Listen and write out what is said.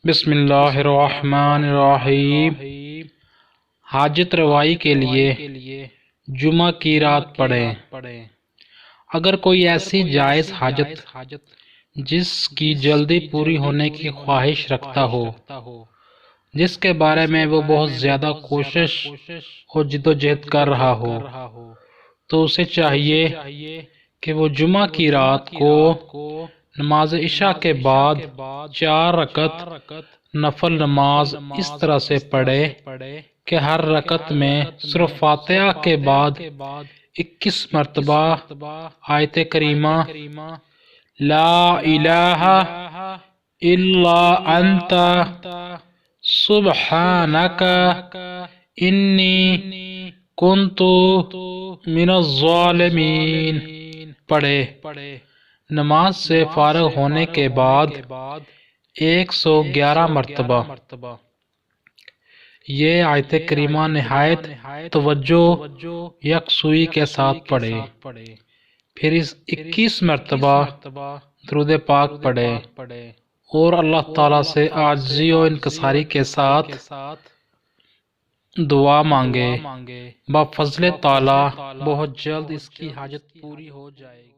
بسم اللہ الرحمن الرحیم۔ حاجت روائی کے لیے جمعہ کی رات پڑھیں۔ اگر کوئی ایسی جائز حاجت جس کی جلدی پوری ہونے کی خواہش رکھتا ہو، جس کے بارے میں وہ بہت زیادہ کوشش اور جدوجہد کر رہا ہو، تو اسے چاہیے کہ وہ جمعہ کی رات کو نماز عشاء کے بعد 4 رکعت نفل نماز اس طرح سے پڑھے کہ ہر رکعت میں سورہ فاتحہ کے بعد 21 مرتبہ آیت کریمہ لا الہ الا انت سبحانک انی کنت من الظالمین پڑھے۔ نماز سے فارغ ہونے کے بعد 111 مرتبہ یہ آیت کریمہ نہایت توجہ یکسوئی کے ساتھ پڑھے، پھر اس 21 مرتبہ درود پاک پڑھے اور اللہ تعالیٰ سے عاجزی و انکساری کے ساتھ دعا مانگے۔ بفضل تعالیٰ بہت جلد اس کی حاجت پوری ہو جائے گی۔